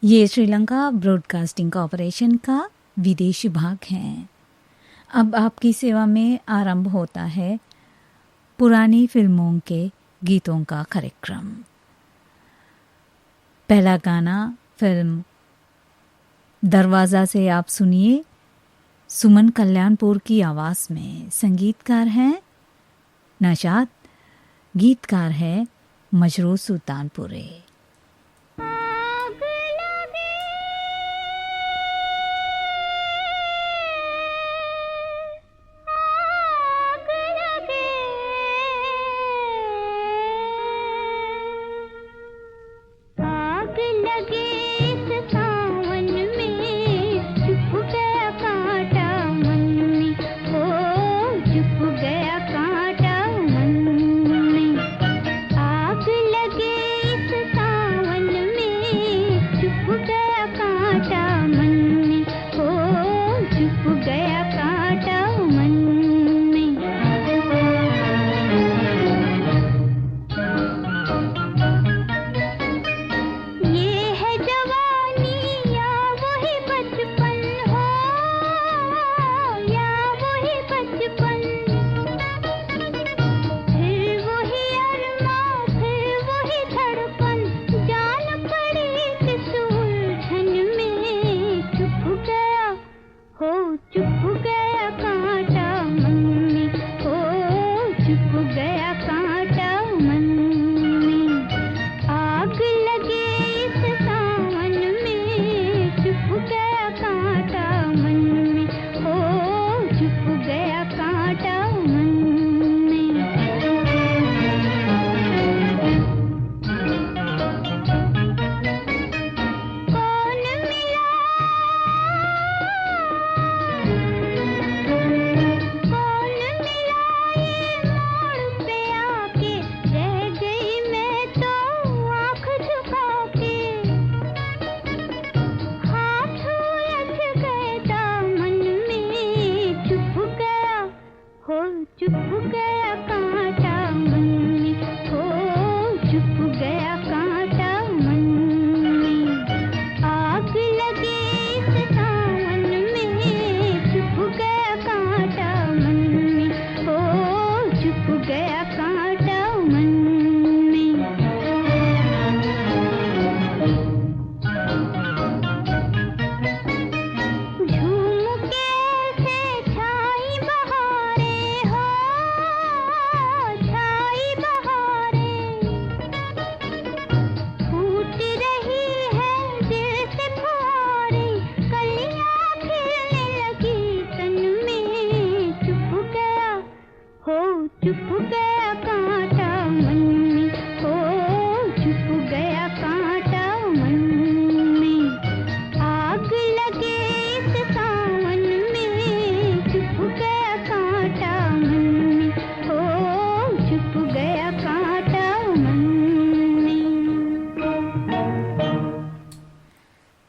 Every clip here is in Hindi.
ये श्रीलंका ब्रॉडकास्टिंग कॉरपोरेशन का विदेशी भाग है। अब आपकी सेवा में आरंभ होता है पुरानी फिल्मों के गीतों का कार्यक्रम। पहला गाना फिल्म दरवाज़ा से आप सुनिए सुमन कल्याणपुर की आवाज़ में। संगीतकार हैं नशाद, गीतकार है मजरूर सुल्तानपुरे।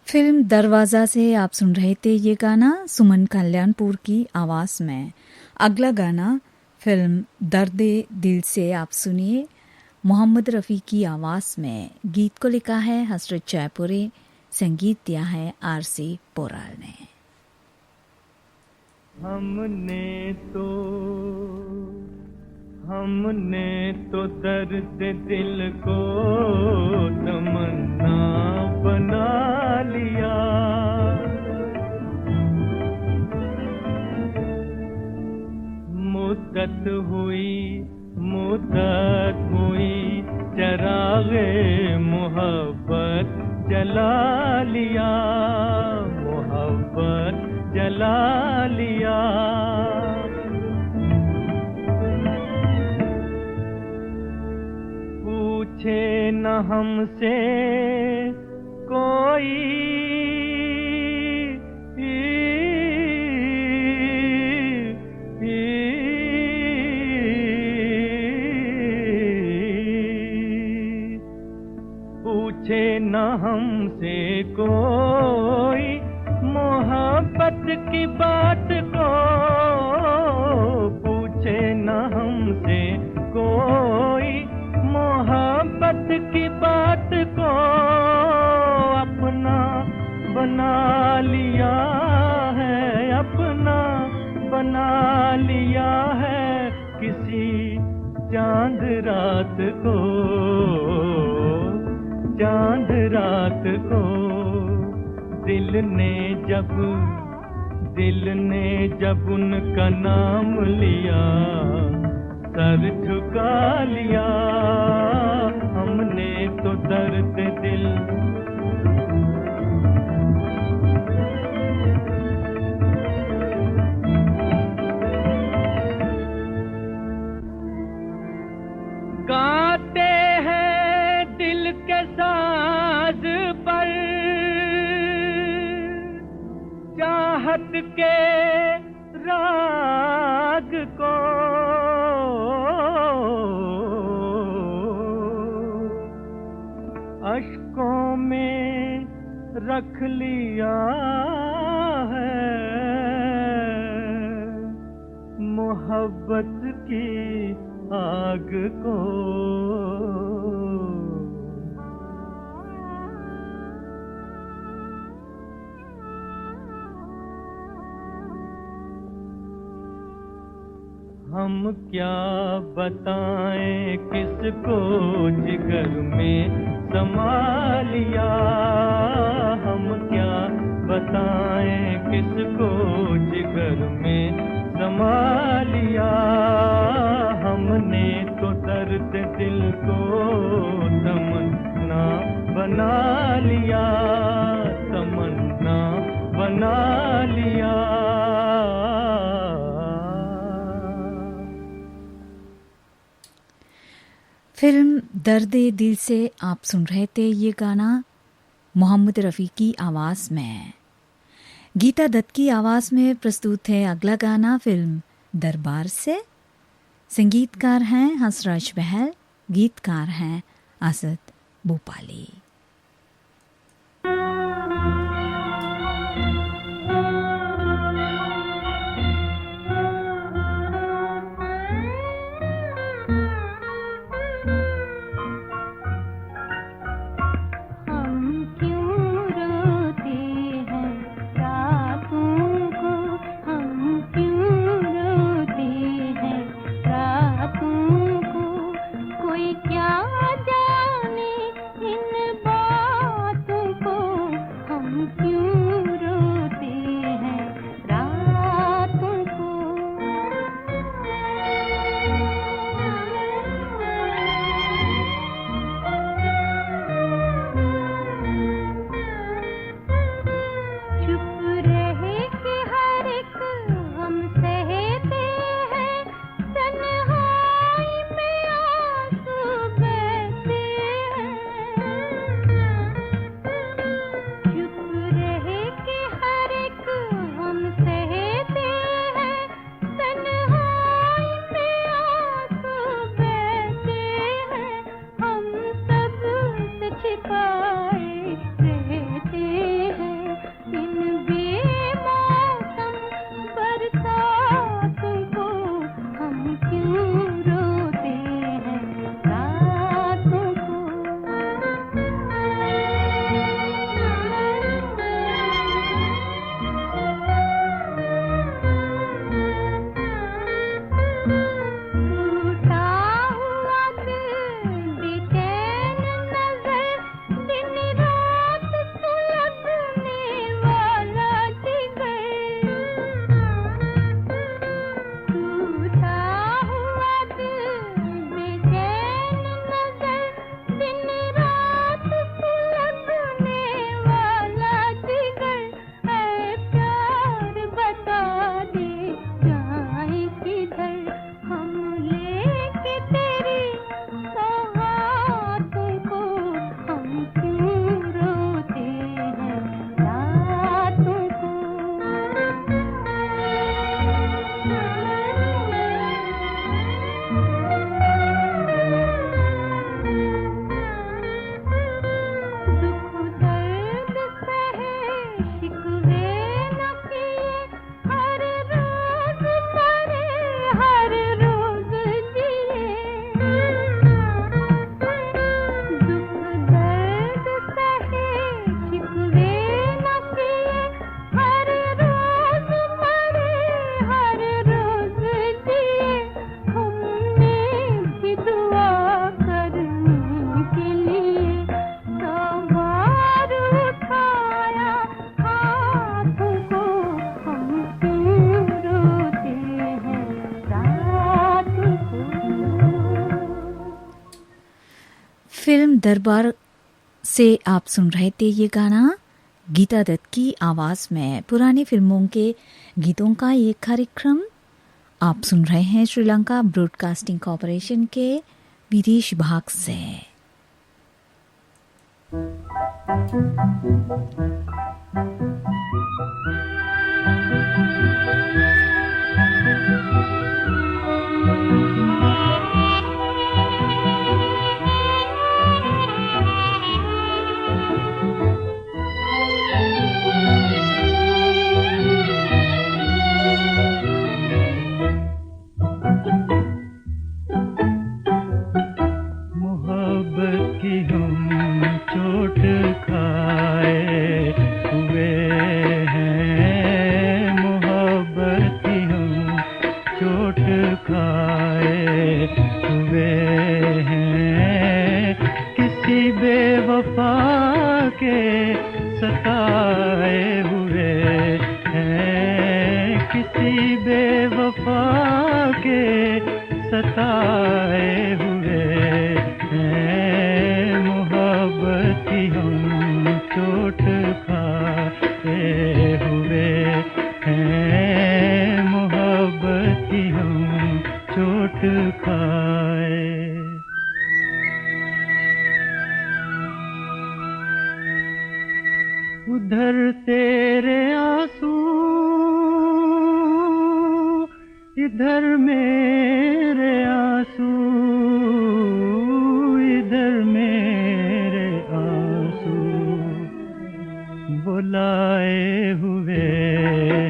फिल्म दरवाज़ा से आप सुन रहे थे ये गाना सुमन कल्याणपुर की आवाज़ में। अगला गाना फिल्म दर्दे दिल से आप सुनिए मोहम्मद रफ़ी की आवाज़ में। गीत को लिखा है हसरत जयपुरी, संगीत दिया है आरसी पोराल ने। हमने तो दर्द दिल को तमन्ना बना लिया, मुद्दत हुई चरागे मोहब्बत जला लिया, मोहब्बत जला लिया। पूछे न हमसे कोई पूछे न हमसे कोई मोहब्बत की बात को, पूछे न हमसे कोई मोहब्बत की बात को, अपना बना लिया है, अपना बना लिया है किसी चांद रात को, चांद रात को। दिल ने जब उनका नाम लिया, सर झुका लिया हमने तो दर्द दिल। गाते हैं दिल के साज पर चाहत के राग को, अश्कों में रख लिया है मोहब्बत की आग को। हम क्या बताएं किसको जिगर में समा लिया, हम क्या बताएं किसको जिगर में समा लिया हमने तो दर्द दिल को तमन्ना बना लिया, तमन्ना बना लिया। फिल्म दर्दे दिल से आप सुन रहे थे ये गाना मोहम्मद रफ़ी की आवाज़ में। गीता दत्त की आवाज़ में प्रस्तुत है अगला गाना फिल्म दरबार से। संगीतकार हैं हंसराज बहल, गीतकार हैं असद भोपाली। क्या जाने इन दरबार से आप सुन रहे थे ये गाना गीता दत्त की आवाज़ में। पुरानी फिल्मों के गीतों का ये कार्यक्रम आप सुन रहे हैं श्रीलंका ब्रॉडकास्टिंग कॉरपोरेशन के विदेश भाग से। उधर तेरे आंसू इधर मेरे आंसू, इधर मेरे आंसू बुलाए हुए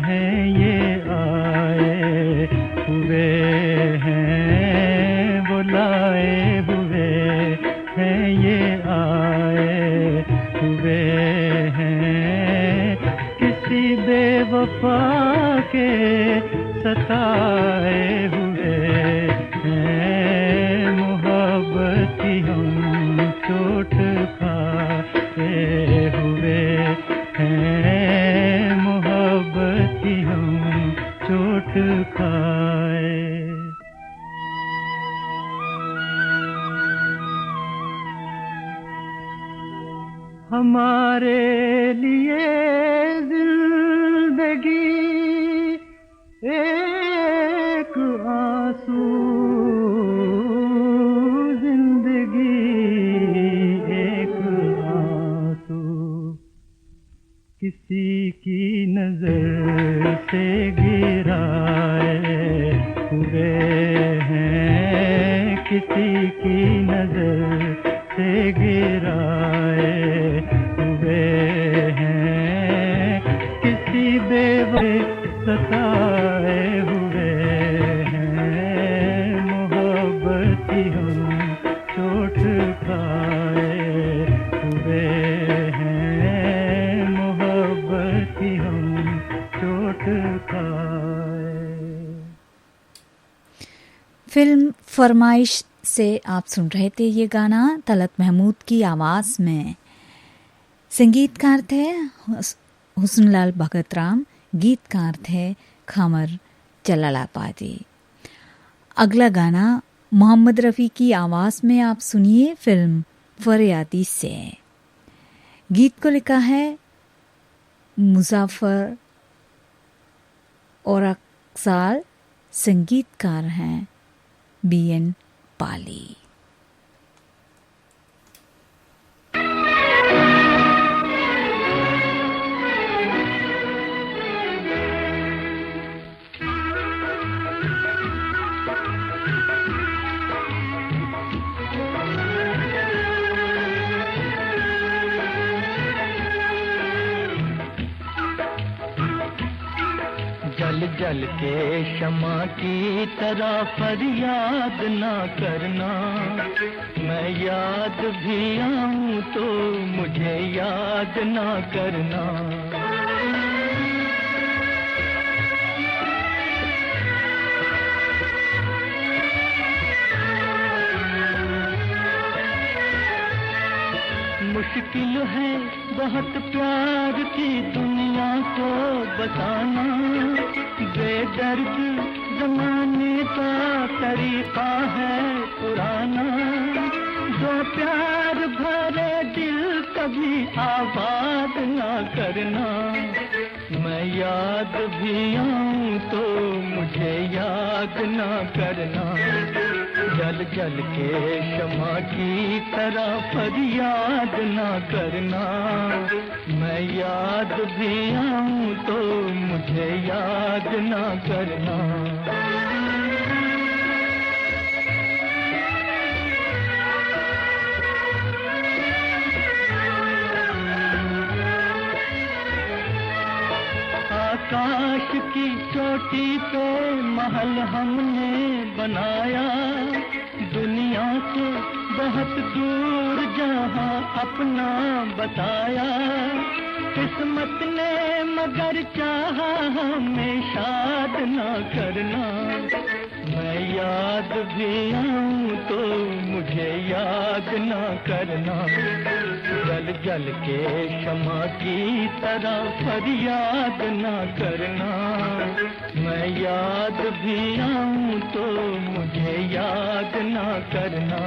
हैं, ये आए हुए हैं, बुलाए हुए हैं, ये आए हुए हैं, किसी बेवफा के सताए हुए हैं, मोहब्बती हम चोट खाए हुए हैं, मोहब्बती हम चोट खाए। हमारे लिए जिंदगी एक आंसू, जिंदगी एक आंसू, किसी की नजर से गिराए हुए हैं, किसी की नजर से गिराए हुए हैं, किसी बेवफा सताए हुए हैं, मोहब्बती हम चोट खाए हुए हैं, मोहब्बती हम चोट खाए। फिल्म फरमाइश से आप सुन रहे थे ये गाना तलत महमूद की आवाज़ में। संगीतकार थे हुस्नलाल भगतराम, गीतकार थे खमर जलालाबादी। अगला गाना मोहम्मद रफ़ी की आवाज़ में आप सुनिए फिल्म फरियादी से। गीत को लिखा है मुज़फ़्फ़र और अक्साल, संगीतकार हैं BN पाली। जल जल के शमा की तरह फरियाद ना करना, मैं याद भी आऊं तो मुझे याद ना करना। मुश्किल है बहुत प्यार की दुनिया को बताना, बेदर्द जमाने का तरीका है पुराना। दो प्यार भरे दिल कभी आबाद ना करना, मैं याद भी आऊं तो मुझे याद ना करना, जल जल के शमा की तरह फरियाद ना करना, मैं याद भी आऊं तो मुझे याद ना करना। आकाश की चोटी पे महल हमने बनाया, दुनिया से बहुत दूर जहां अपना बताया, किस्मत ने मगर चाहा हमें शाद ना करना, मैं याद भी आऊं तो मुझे याद ना करना, जल जल के शमा की तरह फरियाद ना करना, मैं याद भी आऊं तो मुझे याद ना करना।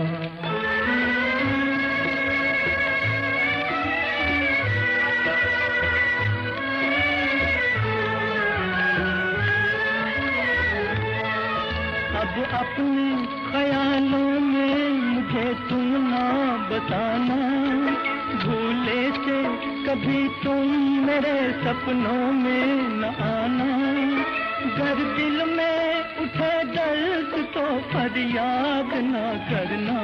अब अपने ख्यालों में मुझे तुम ना बताना, भूले से कभी तुम मेरे सपनों में न आना, गर दिल में उठे दर्द तो फरियाद ना करना,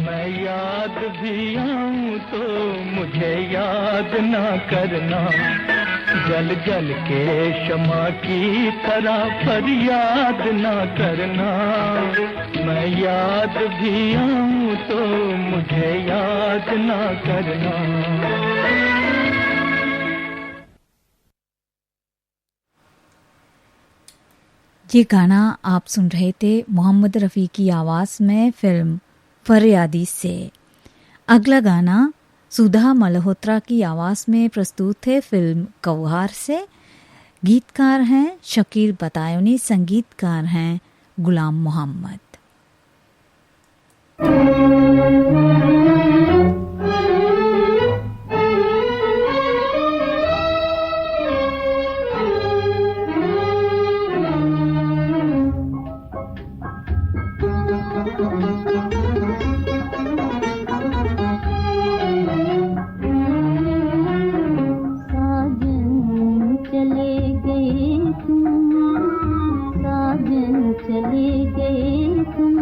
मैं याद भी आऊं तो मुझे याद ना करना, जल जल के शमा की तरह फरियाद ना करना, मैं याद भी आऊं तो मुझे याद ना करना। ये गाना आप सुन रहे थे मोहम्मद रफ़ी की आवाज़ में फिल्म फरियादी से। अगला गाना सुधा मल्होत्रा की आवाज़ में प्रस्तुत है फिल्म कौहार से। गीतकार हैं शकील बतायोनी, संगीतकार हैं गुलाम मोहम्मद। चले गए तुम,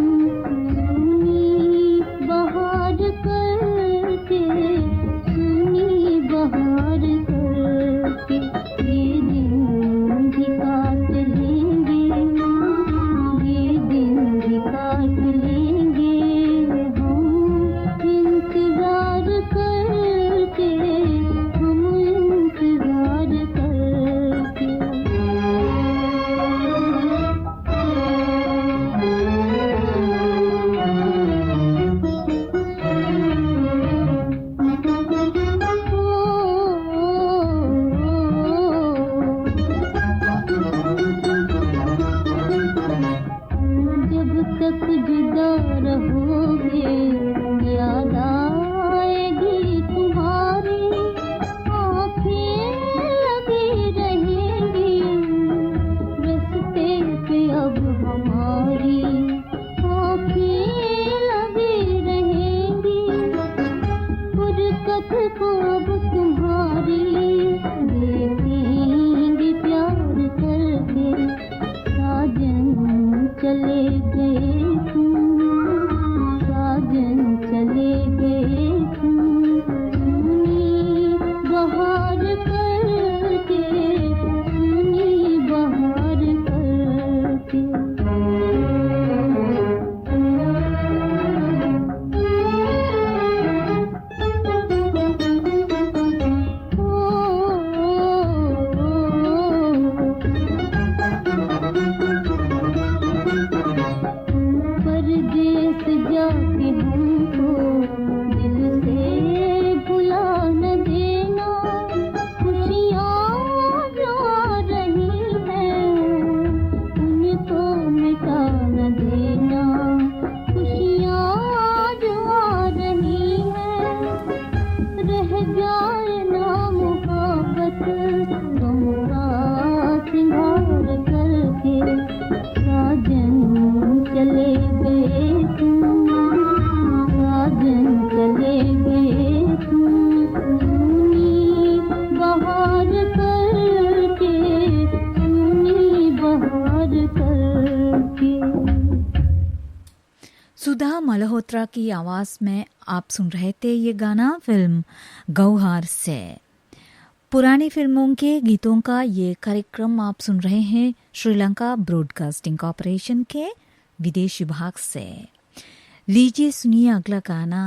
बहा मल्होत्रा की आवाज़ में आप सुन रहे थे ये गाना फिल्म गौहर से। पुरानी फिल्मों के गीतों का ये कार्यक्रम आप सुन रहे हैं श्रीलंका ब्रॉडकास्टिंग कॉरपोरेशन के विदेश विभाग से। लीजिए सुनिए अगला गाना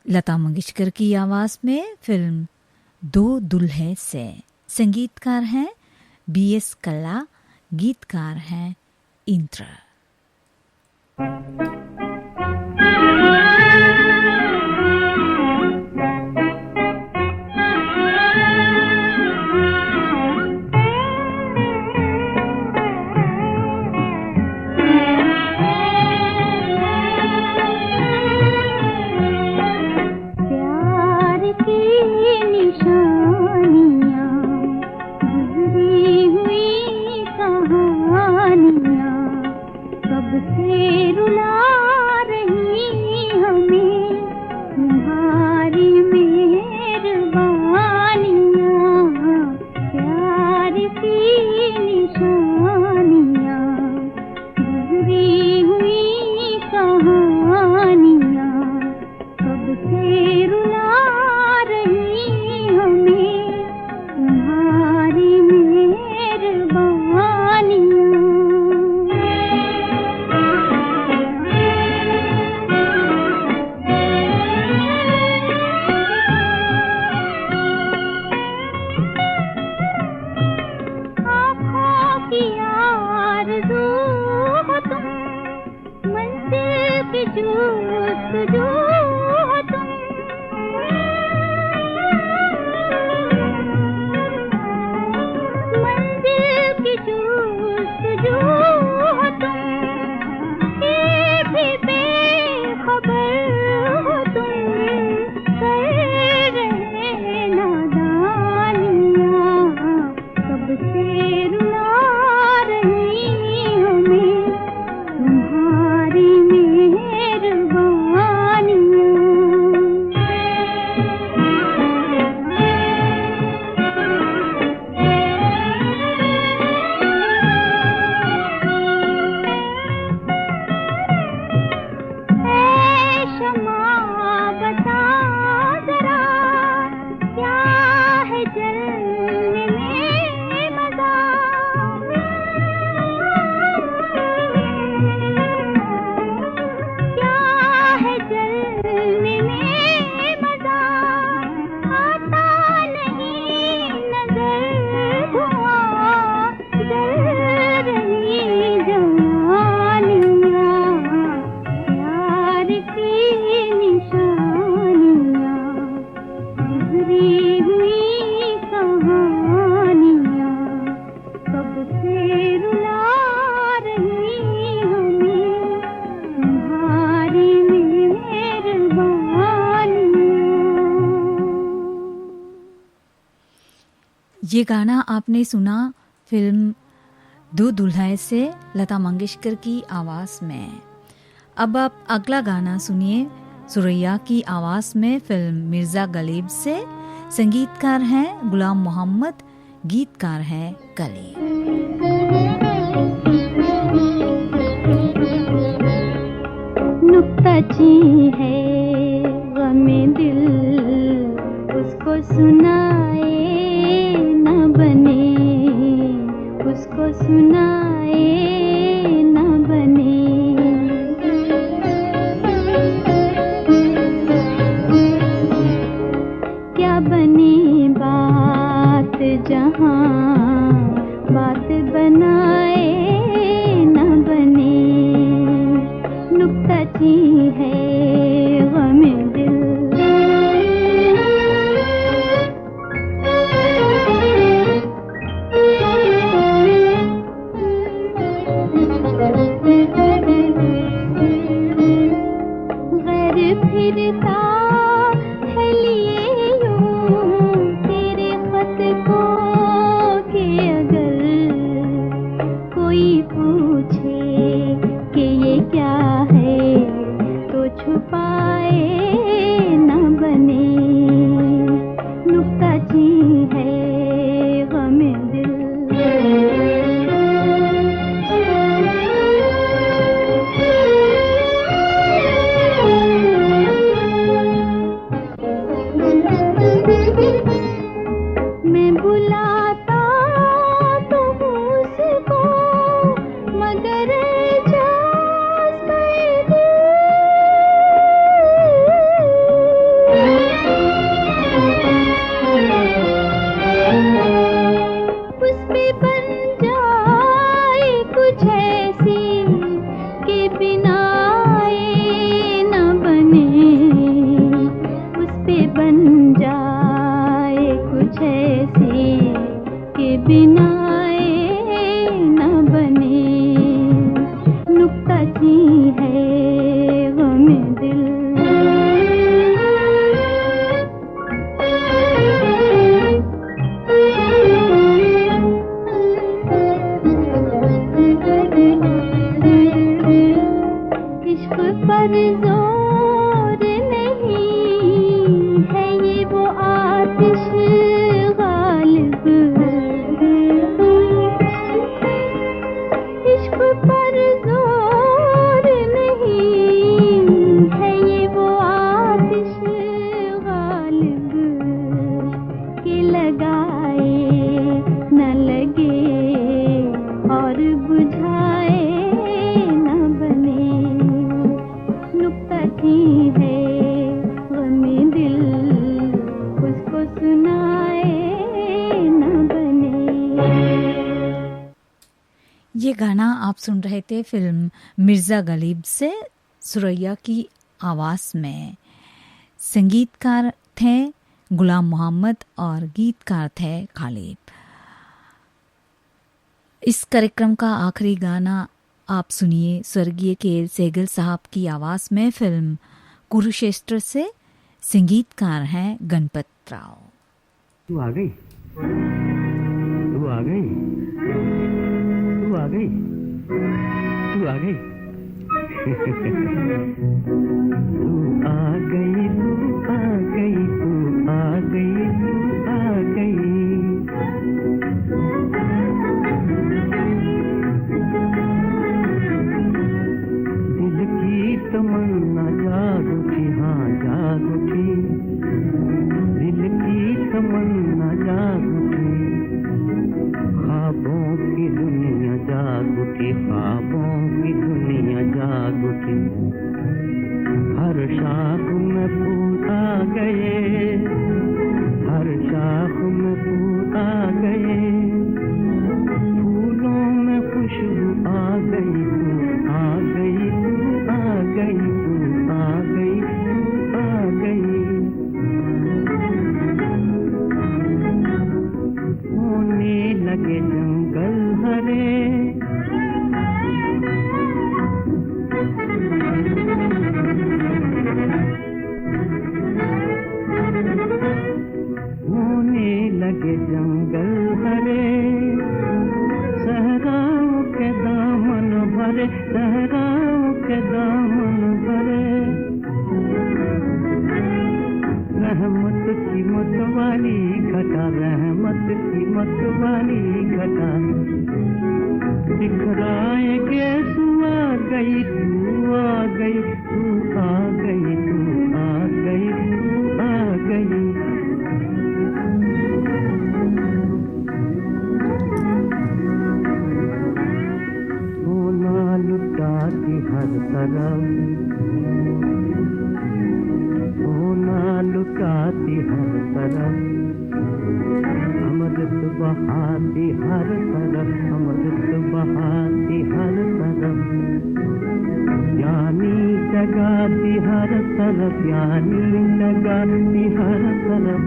लता मंगेशकर की आवाज़ में फिल्म दो दुल्हे से। संगीतकार हैं BS कल्ला, गीतकार हैं इंद्र। ये गाना आपने सुना फिल्म दो दुल्हे से लता मंगेशकर की आवाज़ में। अब आप अगला गाना सुनिए सुरैया की आवाज़ में फिल्म मिर्ज़ा गलीब से। संगीतकार हैं गुलाम मोहम्मद, गीतकार हैं कलीब। नुक्ताची है गमे दिल उसको सुनाए न बने, उसको सुनाए न बने। क्या बने बात जहाँ बात बनाए न बने। नुक्ताची है गमे दिल। फिरता है लिए यूं तेरे खत को कि अगर मैं बुलाता तो हूँ उसको, मगर एजाज़ कर दे। उस पे बन जाए कुछ ऐसी के बिना ये न बने, उस पे बन जाए कुछ ऐसी के बिना ये न बने। नुक्ताची है गमे दिल, इश्क पर जोर नहीं है ये वो आतिश गालिब, इश्क पर जोर नहीं है ये वो आतिश गालिब, कि लगाए न लगे और बुझाए न बने। नुक्ताची है गमे दिल, उसको सुनाए न बने। ये गाना आप सुन रहे थे फिल्म मिर्ज़ा गालिब से सुरैया की आवाज़ में। संगीतकार थे गुलाम मोहम्मद और गीतकार थे खालिब। इस कार्यक्रम का आखिरी गाना आप सुनिए स्वर्गीय के सेगल साहब की आवाज़ में फिल्म कुरुक्षेत्र से। संगीतकार हैं गणपत राव। तू आ गई, तू आ गई, तू आ गई, तू आ गई, तू आ गई, तू आ गई, तू आ गई, तू आ गई। दिल की तमन्ना जाग उठी, हाँ जाग उठी, दिल की तमन्ना जाग उठी, ख्वाबों की दुनिया जाग उठी, ख्वाबों की दुनिया जाग उठी। हर शाख में फूल आ गए, हर शाख में फूल आ गए, फूलों में खुशबू आ गई, तू आ गई, तू आ गई, तू आ गई, तू आ गई। होने लगे जंगल हरे, होने लगे जंगल हरे, सहराओं के दामन भरे, सहराओं के दामन भरे। रहमत की मत वाली घटा, रहमत की मत वाली घटा, दिखराए के तू आ गई, तू आ गई, तू आ गई, तू आ गई, तू आ गई। सोना लुटाती हर तरफ, सोना लुटाती हर तरफ, अमृत बहाती हर तरफ, अमृत बहाती हर तरफ, यानी जगाती हर तरफ, यानी जगाती हर तरफ।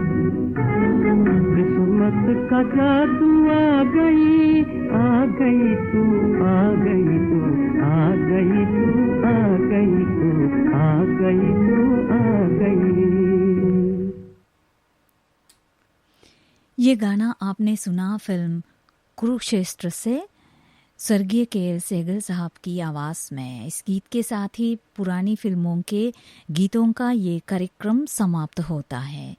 किस्मत का जादू आ गई, आ गई, तू आ गई, तू आ गई, तू आ गई, तू आ गई, तू आ गई। ये गाना आपने सुना फिल्म कुरुक्षेत्र से स्वर्गीय के सेगल साहब की आवाज़ में। इस गीत के साथ ही पुरानी फिल्मों के गीतों का ये कार्यक्रम समाप्त होता है।